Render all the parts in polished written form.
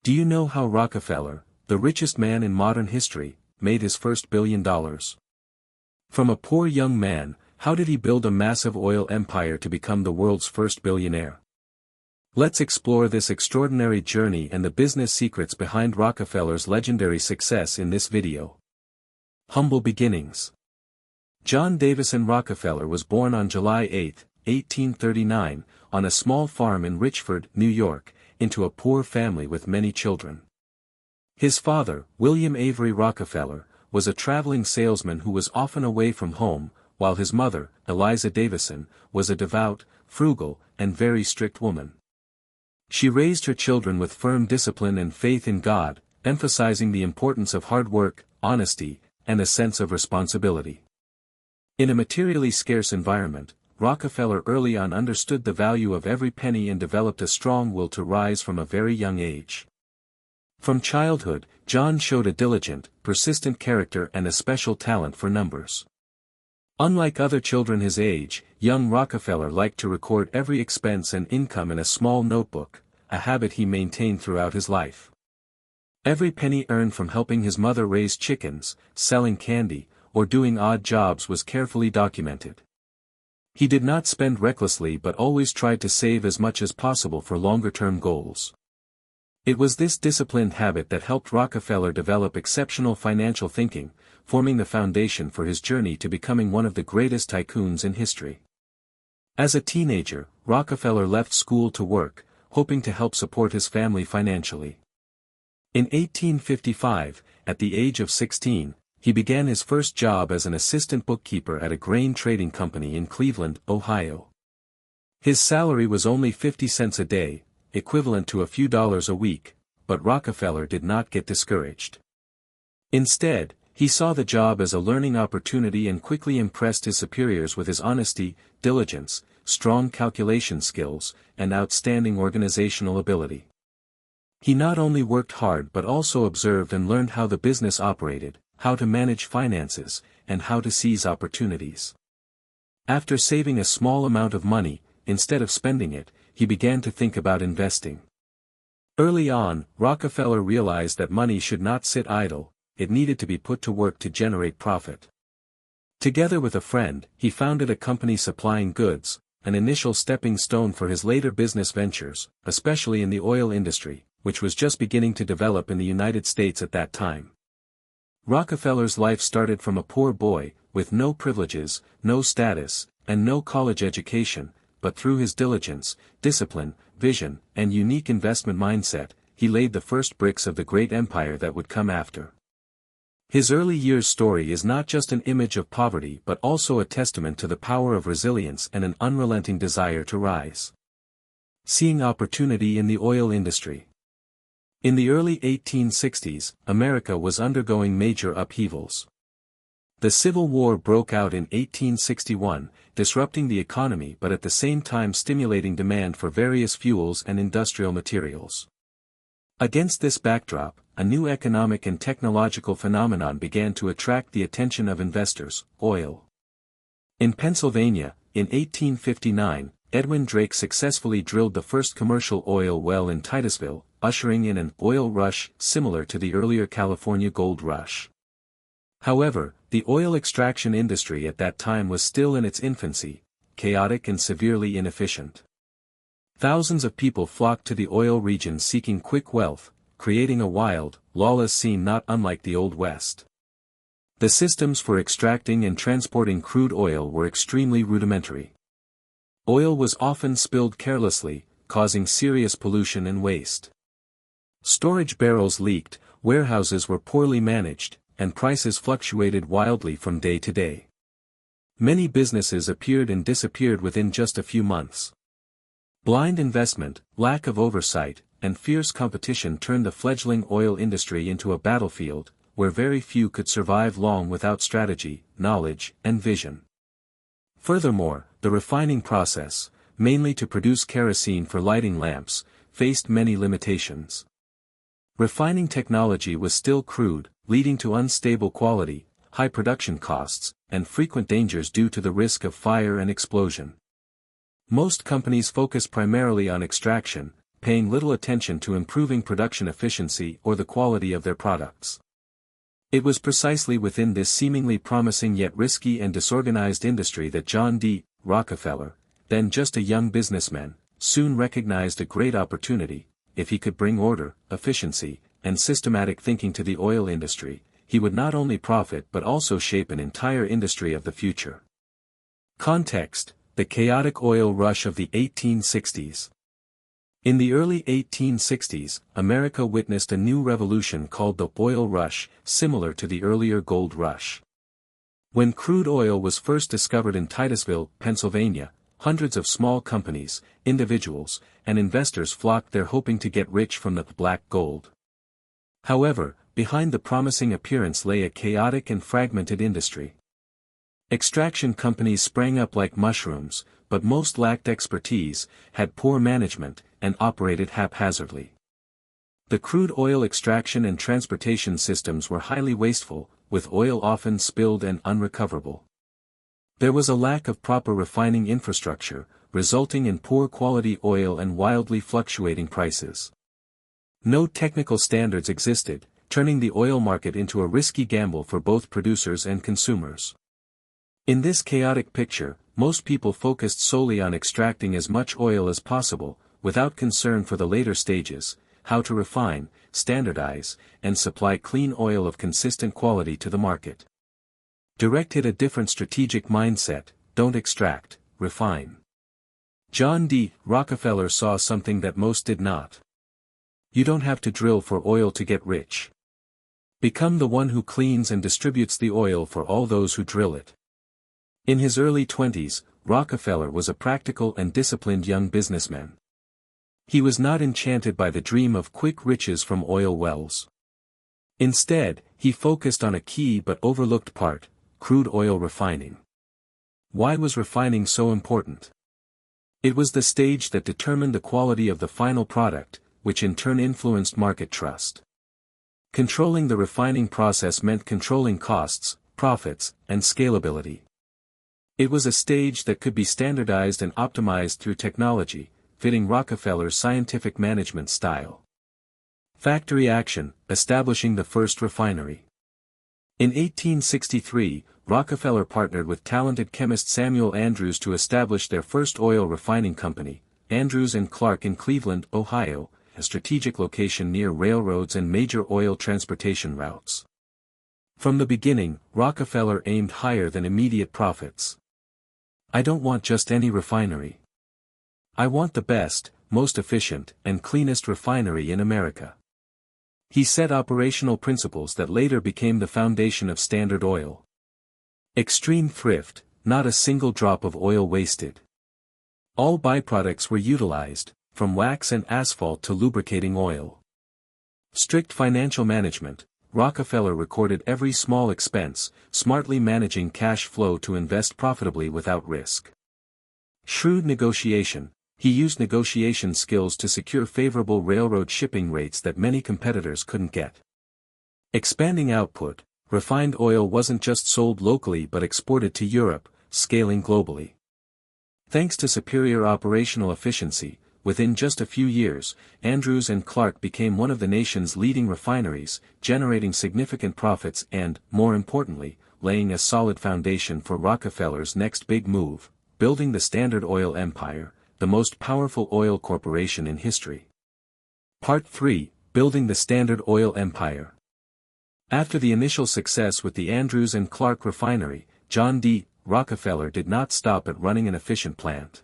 Do you know how Rockefeller, the richest man in modern history, made his first $1 billion? From a poor young man, how did he build a massive oil empire to become the world's first billionaire? Let's explore this extraordinary journey and the business secrets behind Rockefeller's legendary success in this video. Humble beginnings. John Davison Rockefeller was born on July 8, 1839, on a small farm in Richford, New York, into a poor family with many children. His father, William Avery Rockefeller, was a traveling salesman who was often away from home, while his mother, Eliza Davison, was a devout, frugal, and very strict woman. She raised her children with firm discipline and faith in God, emphasizing the importance of hard work, honesty, and a sense of responsibility. In a materially scarce environment, Rockefeller early on understood the value of every penny and developed a strong will to rise from a very young age. From childhood, John showed a diligent, persistent character and a special talent for numbers. Unlike other children his age, young Rockefeller liked to record every expense and income in a small notebook, a habit he maintained throughout his life. Every penny earned from helping his mother raise chickens, selling candy, or doing odd jobs was carefully documented. He did not spend recklessly but always tried to save as much as possible for longer-term goals. It was this disciplined habit that helped Rockefeller develop exceptional financial thinking, forming the foundation for his journey to becoming one of the greatest tycoons in history. As a teenager, Rockefeller left school to work, hoping to help support his family financially. In 1855, at the age of 16, he began his first job as an assistant bookkeeper at a grain trading company in Cleveland, Ohio. His salary was only 50 cents a day, equivalent to a few dollars a week, but Rockefeller did not get discouraged. Instead, he saw the job as a learning opportunity and quickly impressed his superiors with his honesty, diligence, strong calculation skills, and outstanding organizational ability. He not only worked hard but also observed and learned how the business operated, how to manage finances, and how to seize opportunities. After saving a small amount of money, instead of spending it, he began to think about investing. Early on, Rockefeller realized that money should not sit idle, it needed to be put to work to generate profit. Together with a friend, he founded a company supplying goods, an initial stepping stone for his later business ventures, especially in the oil industry, which was just beginning to develop in the United States at that time. Rockefeller's life started from a poor boy, with no privileges, no status, and no college education, but through his diligence, discipline, vision, and unique investment mindset, he laid the first bricks of the great empire that would come after. His early years' story is not just an image of poverty but also a testament to the power of resilience and an unrelenting desire to rise. Seeing opportunity in the oil industry. In the early 1860s, America was undergoing major upheavals. The Civil War broke out in 1861, disrupting the economy but at the same time stimulating demand for various fuels and industrial materials. Against this backdrop, a new economic and technological phenomenon began to attract the attention of investors: oil. In Pennsylvania, in 1859, Edwin Drake successfully drilled the first commercial oil well in Titusville, ushering in an oil rush similar to the earlier California gold rush. However, the oil extraction industry at that time was still in its infancy, chaotic and severely inefficient. Thousands of people flocked to the oil regions seeking quick wealth, creating a wild, lawless scene not unlike the Old West. The systems for extracting and transporting crude oil were extremely rudimentary. Oil was often spilled carelessly, causing serious pollution and waste. Storage barrels leaked, warehouses were poorly managed, and prices fluctuated wildly from day to day. Many businesses appeared and disappeared within just a few months. Blind investment, lack of oversight, and fierce competition turned the fledgling oil industry into a battlefield, where very few could survive long without strategy, knowledge, and vision. Furthermore, the refining process, mainly to produce kerosene for lighting lamps, faced many limitations. Refining technology was still crude, leading to unstable quality, high production costs, and frequent dangers due to the risk of fire and explosion. Most companies focused primarily on extraction, paying little attention to improving production efficiency or the quality of their products. It was precisely within this seemingly promising yet risky and disorganized industry that John D. Rockefeller, then just a young businessman, soon recognized a great opportunity. If he could bring order, efficiency, and systematic thinking to the oil industry, he would not only profit but also shape an entire industry of the future. Context: the chaotic oil rush of the 1860s. In the early 1860s, America witnessed a new revolution called the oil rush, similar to the earlier gold rush. When crude oil was first discovered in Titusville, Pennsylvania, hundreds of small companies, individuals, and investors flocked there hoping to get rich from the black gold. However, behind the promising appearance lay a chaotic and fragmented industry. Extraction companies sprang up like mushrooms, but most lacked expertise, had poor management, and operated haphazardly. The crude oil extraction and transportation systems were highly wasteful, with oil often spilled and unrecoverable. There was a lack of proper refining infrastructure, resulting in poor quality oil and wildly fluctuating prices. No technical standards existed, turning the oil market into a risky gamble for both producers and consumers. In this chaotic picture, most people focused solely on extracting as much oil as possible, without concern for the later stages: how to refine, standardize, and supply clean oil of consistent quality to the market. Directed a different strategic mindset: don't extract, refine. John D. Rockefeller saw something that most did not. You don't have to drill for oil to get rich. Become the one who cleans and distributes the oil for all those who drill it. In his early 20s, Rockefeller was a practical and disciplined young businessman. He was not enchanted by the dream of quick riches from oil wells. Instead, he focused on a key but overlooked part: crude oil refining. Why was refining so important? It was the stage that determined the quality of the final product, which in turn influenced market trust. Controlling the refining process meant controlling costs, profits, and scalability. It was a stage that could be standardized and optimized through technology, fitting Rockefeller's scientific management style. Factory action: establishing the first refinery. In 1863, Rockefeller partnered with talented chemist Samuel Andrews to establish their first oil refining company, Andrews and Clark, in Cleveland, Ohio, a strategic location near railroads and major oil transportation routes. From the beginning, Rockefeller aimed higher than immediate profits. "I don't want just any refinery. I want the best, most efficient, and cleanest refinery in America." He set operational principles that later became the foundation of Standard Oil. Extreme thrift: not a single drop of oil wasted. All byproducts were utilized, from wax and asphalt to lubricating oil. Strict financial management: Rockefeller recorded every small expense, smartly managing cash flow to invest profitably without risk. Shrewd negotiation: he used negotiation skills to secure favorable railroad shipping rates that many competitors couldn't get. Expanding output: refined oil wasn't just sold locally but exported to Europe, scaling globally. Thanks to superior operational efficiency, within just a few years, Andrews and Clark became one of the nation's leading refineries, generating significant profits and, more importantly, laying a solid foundation for Rockefeller's next big move: building the Standard Oil empire, the most powerful oil corporation in history. Part 3: Building the Standard Oil Empire. After the initial success with the Andrews and Clark refinery, John D. Rockefeller did not stop at running an efficient plant.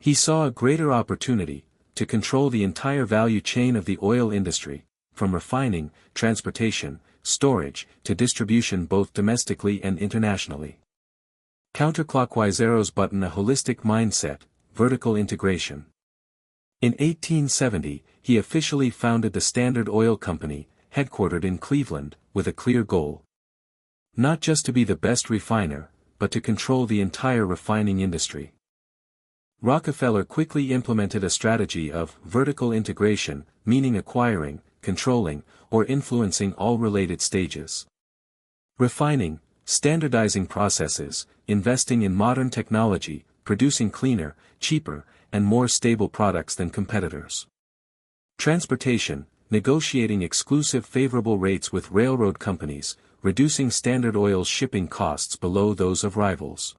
He saw a greater opportunity: to control the entire value chain of the oil industry, from refining, transportation, storage, to distribution both domestically and internationally. Counterclockwise arrows button: a holistic mindset, vertical integration. In 1870, he officially founded the Standard Oil Company, headquartered in Cleveland, with a clear goal. Not just to be the best refiner, but to control the entire refining industry. Rockefeller quickly implemented a strategy of vertical integration, meaning acquiring, controlling, or influencing all related stages. Refining: standardizing processes, investing in modern technology, producing cleaner, cheaper, and more stable products than competitors. Transportation, negotiating exclusive favorable rates with railroad companies, reducing Standard Oil's shipping costs below those of rivals.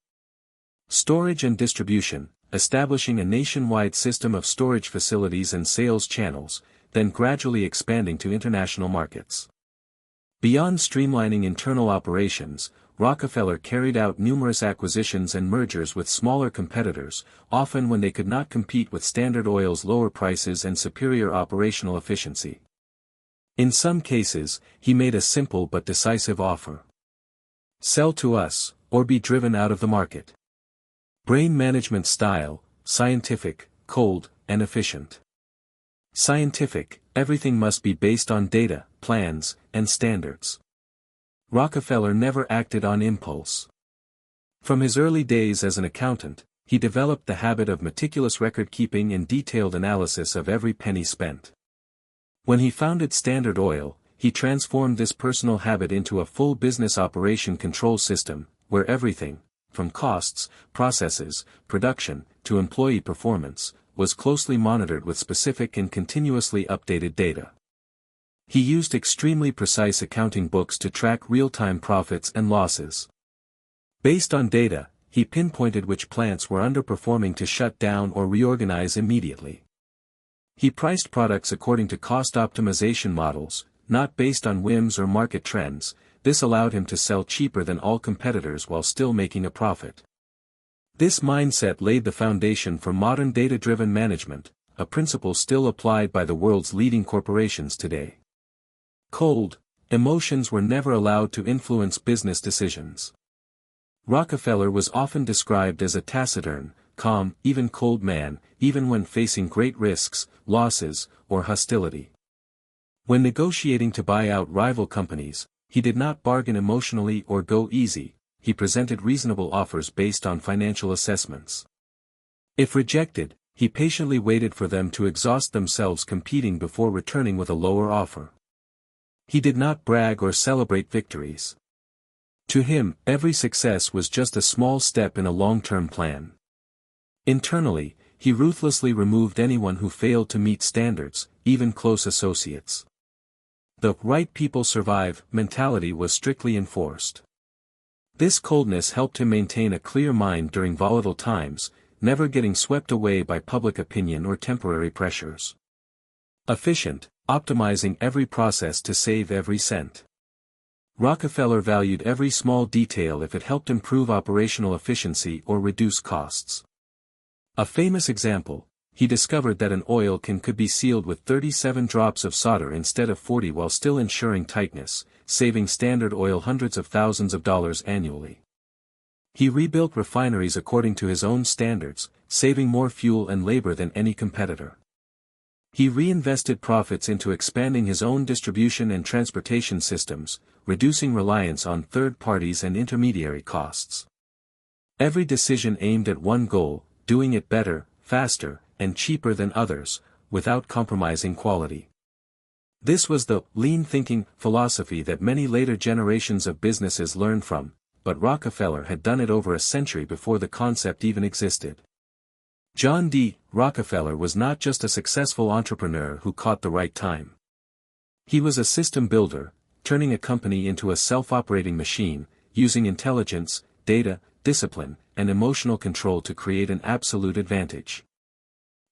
Storage and distribution, establishing a nationwide system of storage facilities and sales channels, then gradually expanding to international markets. Beyond streamlining internal operations, Rockefeller carried out numerous acquisitions and mergers with smaller competitors, often when they could not compete with Standard Oil's lower prices and superior operational efficiency. In some cases, he made a simple but decisive offer. Sell to us, or be driven out of the market. Brain management style, scientific, cold, and efficient. Scientific, everything must be based on data, plans, and standards. Rockefeller never acted on impulse. From his early days as an accountant, he developed the habit of meticulous record-keeping and detailed analysis of every penny spent. When he founded Standard Oil, he transformed this personal habit into a full business operation control system, where everything, from costs, processes, production, to employee performance, was closely monitored with specific and continuously updated data. He used extremely precise accounting books to track real-time profits and losses. Based on data, he pinpointed which plants were underperforming to shut down or reorganize immediately. He priced products according to cost optimization models, not based on whims or market trends. This allowed him to sell cheaper than all competitors while still making a profit. This mindset laid the foundation for modern data-driven management, a principle still applied by the world's leading corporations today. Cold, emotions were never allowed to influence business decisions. Rockefeller was often described as a taciturn, calm, even cold man, even when facing great risks, losses, or hostility. When negotiating to buy out rival companies, he did not bargain emotionally or go easy. He presented reasonable offers based on financial assessments. If rejected, he patiently waited for them to exhaust themselves competing before returning with a lower offer. He did not brag or celebrate victories. To him, every success was just a small step in a long-term plan. Internally, he ruthlessly removed anyone who failed to meet standards, even close associates. The "right people survive" mentality was strictly enforced. This coldness helped him maintain a clear mind during volatile times, never getting swept away by public opinion or temporary pressures. Efficient, optimizing every process to save every cent. Rockefeller valued every small detail if it helped improve operational efficiency or reduce costs. A famous example: he discovered that an oil can could be sealed with 37 drops of solder instead of 40 while still ensuring tightness, saving Standard Oil hundreds of thousands of dollars annually. He rebuilt refineries according to his own standards, saving more fuel and labor than any competitor. He reinvested profits into expanding his own distribution and transportation systems, reducing reliance on third parties and intermediary costs. Every decision aimed at one goal: doing it better, faster, and cheaper than others, without compromising quality. This was the lean thinking philosophy that many later generations of businesses learned from, but Rockefeller had done it over a century before the concept even existed. John D. Rockefeller was not just a successful entrepreneur who caught the right time. He was a system builder, turning a company into a self-operating machine, using intelligence, data, discipline, and emotional control to create an absolute advantage.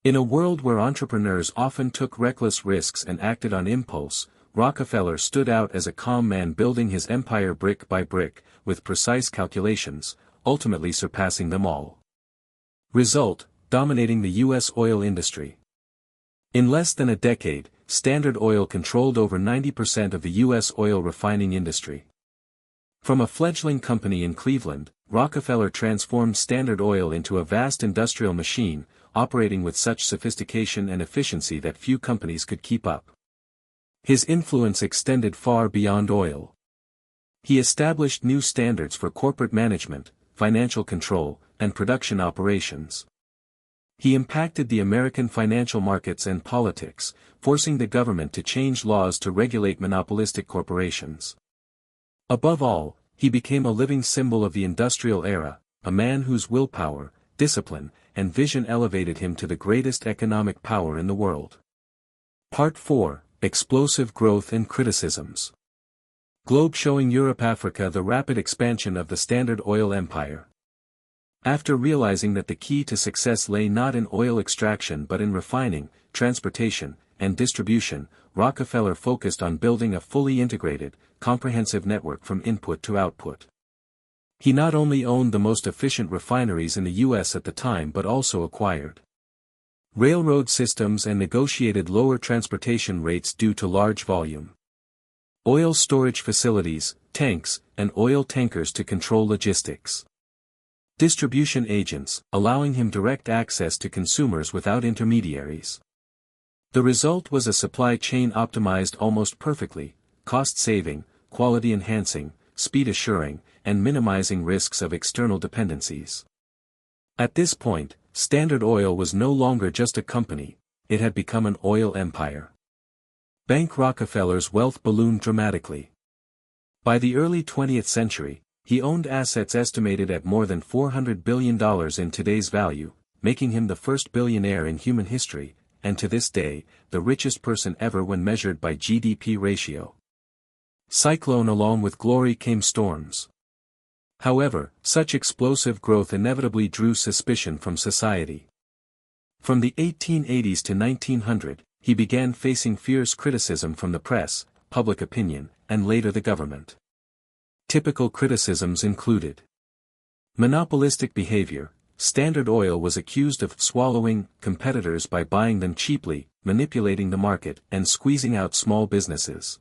In a world where entrepreneurs often took reckless risks and acted on impulse, Rockefeller stood out as a calm man building his empire brick by brick, with precise calculations, ultimately surpassing them all. Result: dominating the U.S. oil industry. In less than a decade, Standard Oil controlled over 90% of the U.S. oil refining industry. From a fledgling company in Cleveland, Rockefeller transformed Standard Oil into a vast industrial machine, operating with such sophistication and efficiency that few companies could keep up. His influence extended far beyond oil. He established new standards for corporate management, financial control, and production operations. He impacted the American financial markets and politics, forcing the government to change laws to regulate monopolistic corporations. Above all, he became a living symbol of the industrial era, a man whose willpower, discipline, and vision elevated him to the greatest economic power in the world. Part 4, Explosive Growth and Criticisms. Globe showing Europe-Africa the rapid expansion of the Standard Oil Empire. After realizing that the key to success lay not in oil extraction but in refining, transportation, and distribution, Rockefeller focused on building a fully integrated, comprehensive network from input to output. He not only owned the most efficient refineries in the U.S. at the time but also acquired railroad systems and negotiated lower transportation rates due to large volume oil storage facilities, tanks, and oil tankers to control logistics. Distribution agents, allowing him direct access to consumers without intermediaries. The result was a supply chain optimized almost perfectly, cost-saving, quality-enhancing, speed-assuring, and minimizing risks of external dependencies. At this point, Standard Oil was no longer just a company, it had become an oil empire. Bank Rockefeller's wealth ballooned dramatically. By the early 20th century, he owned assets estimated at more than $400 billion in today's value, making him the first billionaire in human history, and to this day, the richest person ever when measured by GDP ratio. Cyclone along with glory came storms. However, such explosive growth inevitably drew suspicion from society. From the 1880s to 1900, he began facing fierce criticism from the press, public opinion, and later the government. Typical criticisms included monopolistic behavior. Standard Oil was accused of swallowing competitors by buying them cheaply, manipulating the market, and squeezing out small businesses.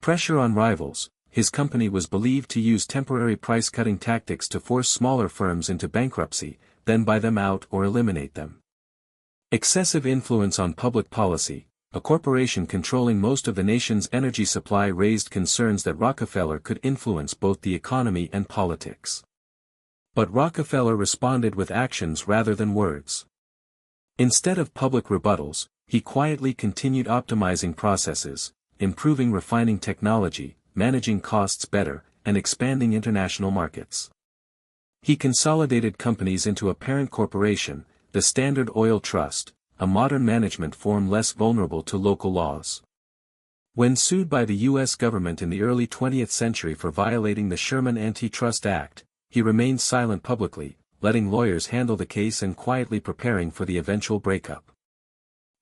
Pressure on rivals. His company was believed to use temporary price-cutting tactics to force smaller firms into bankruptcy, then buy them out or eliminate them. Excessive influence on public policy. A corporation controlling most of the nation's energy supply raised concerns that Rockefeller could influence both the economy and politics. But Rockefeller responded with actions rather than words. Instead of public rebuttals, he quietly continued optimizing processes, improving refining technology, managing costs better, and expanding international markets. He consolidated companies into a parent corporation, the Standard Oil Trust, a modern management form less vulnerable to local laws. When sued by the U.S. government in the early 20th century for violating the Sherman Antitrust Act, he remained silent publicly, letting lawyers handle the case and quietly preparing for the eventual breakup.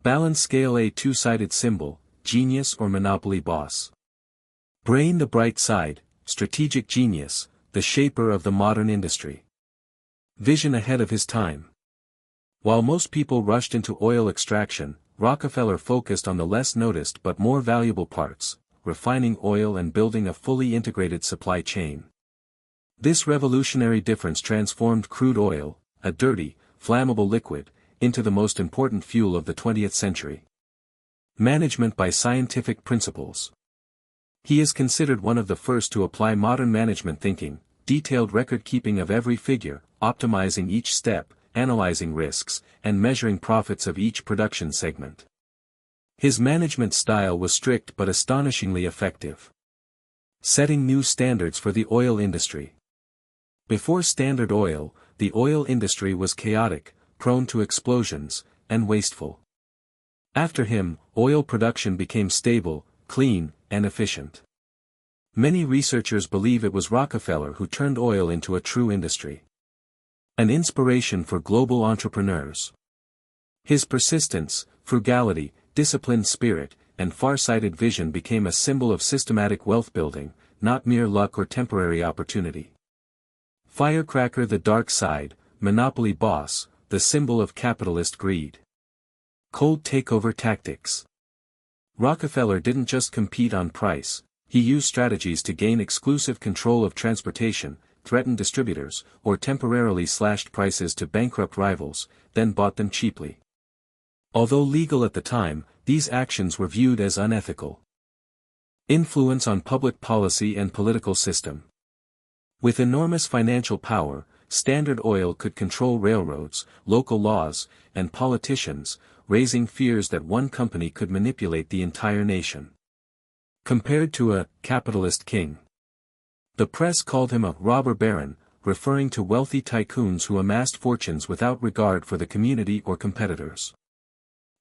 Balance scale: a two-sided symbol, genius or monopoly boss. Brain: the bright side, strategic genius, the shaper of the modern industry. Vision: ahead of his time. While most people rushed into oil extraction, Rockefeller focused on the less noticed but more valuable parts, refining oil and building a fully integrated supply chain. This revolutionary difference transformed crude oil, a dirty, flammable liquid, into the most important fuel of the 20th century. Management by scientific principles. He is considered one of the first to apply modern management thinking, detailed record-keeping of every figure, optimizing each step, analyzing risks, and measuring profits of each production segment. His management style was strict but astonishingly effective. Setting new standards for the oil industry. Before Standard Oil, the oil industry was chaotic, prone to explosions, and wasteful. After him, oil production became stable, clean, and efficient. Many researchers believe it was Rockefeller who turned oil into a true industry. An inspiration for global entrepreneurs. His persistence, frugality, disciplined spirit, and far-sighted vision became a symbol of systematic wealth building, not mere luck or temporary opportunity. Firecracker: the dark side, monopoly boss, the symbol of capitalist greed. Cold takeover tactics. Rockefeller didn't just compete on price, he used strategies to gain exclusive control of transportation, threatened distributors, or temporarily slashed prices to bankrupt rivals, then bought them cheaply. Although legal at the time, these actions were viewed as unethical. Influence on public policy and political system. With enormous financial power, Standard Oil could control railroads, local laws, and politicians, raising fears that one company could manipulate the entire nation. Compared to a capitalist king. The press called him a robber baron, referring to wealthy tycoons who amassed fortunes without regard for the community or competitors.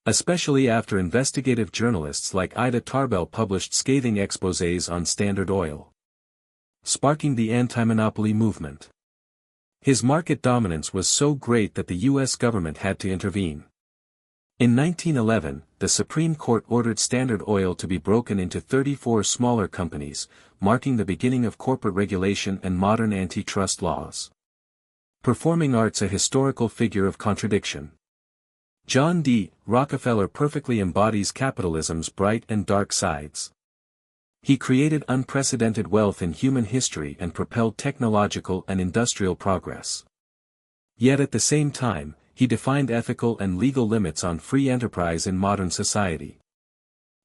especially after investigative journalists like Ida Tarbell published scathing exposés on Standard Oil, sparking the anti-monopoly movement. His market dominance was so great that the U.S. government had to intervene. In 1911, the Supreme Court ordered Standard Oil to be broken into 34 smaller companies, marking the beginning of corporate regulation and modern antitrust laws. Performing arts, a historical figure of contradiction. John D. Rockefeller perfectly embodies capitalism's bright and dark sides. He created unprecedented wealth in human history and propelled technological and industrial progress. Yet at the same time, he defined ethical and legal limits on free enterprise in modern society.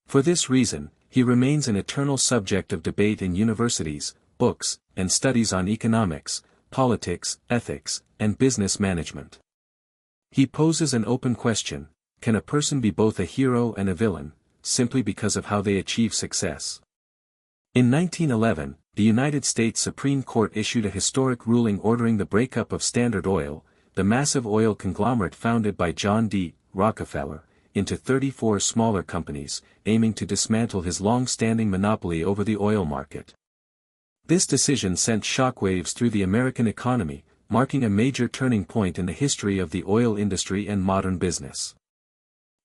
For this reason, he remains an eternal subject of debate in universities, books, and studies on economics, politics, ethics, and business management. He poses an open question: can a person be both a hero and a villain, simply because of how they achieve success? In 1911, the United States Supreme Court issued a historic ruling ordering the breakup of Standard Oil, the massive oil conglomerate founded by John D. Rockefeller, into 34 smaller companies, aiming to dismantle his long-standing monopoly over the oil market. This decision sent shockwaves through the American economy, marking a major turning point in the history of the oil industry and modern business.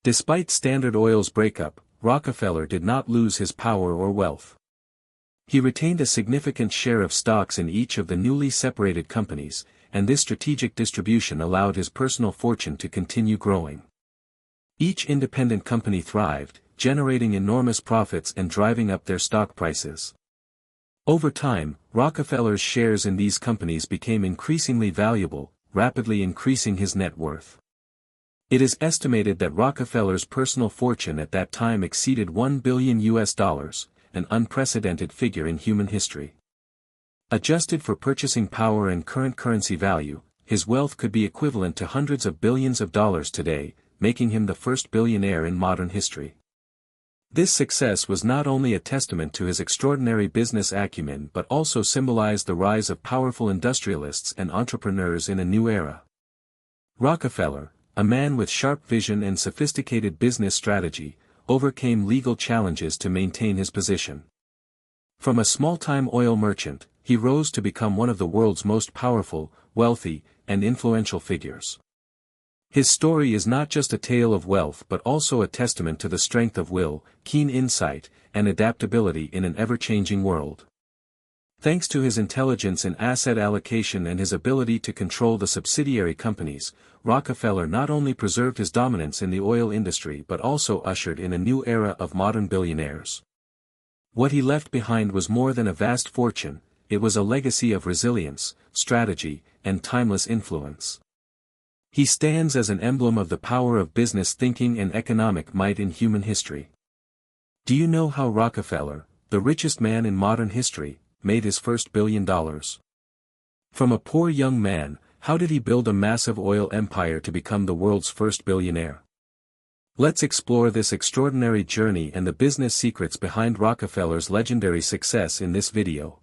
Despite Standard Oil's breakup, Rockefeller did not lose his power or wealth. He retained a significant share of stocks in each of the newly separated companies, and this strategic distribution allowed his personal fortune to continue growing. Each independent company thrived, generating enormous profits and driving up their stock prices. Over time, Rockefeller's shares in these companies became increasingly valuable, rapidly increasing his net worth. It is estimated that Rockefeller's personal fortune at that time exceeded $1 billion, an unprecedented figure in human history. Adjusted for purchasing power and current currency value, his wealth could be equivalent to hundreds of billions of dollars today, making him the first billionaire in modern history. This success was not only a testament to his extraordinary business acumen but also symbolized the rise of powerful industrialists and entrepreneurs in a new era. Rockefeller, a man with sharp vision and sophisticated business strategy, overcame legal challenges to maintain his position. From a small-time oil merchant, he rose to become one of the world's most powerful, wealthy, and influential figures. His story is not just a tale of wealth but also a testament to the strength of will, keen insight, and adaptability in an ever-changing world. Thanks to his intelligence in asset allocation and his ability to control the subsidiary companies, Rockefeller not only preserved his dominance in the oil industry but also ushered in a new era of modern billionaires. What he left behind was more than a vast fortune, it was a legacy of resilience, strategy, and timeless influence. He stands as an emblem of the power of business thinking and economic might in human history. Do you know how Rockefeller, the richest man in modern history, made his first $1 billion? From a poor young man, how did he build a massive oil empire to become the world's first billionaire? Let's explore this extraordinary journey and the business secrets behind Rockefeller's legendary success in this video.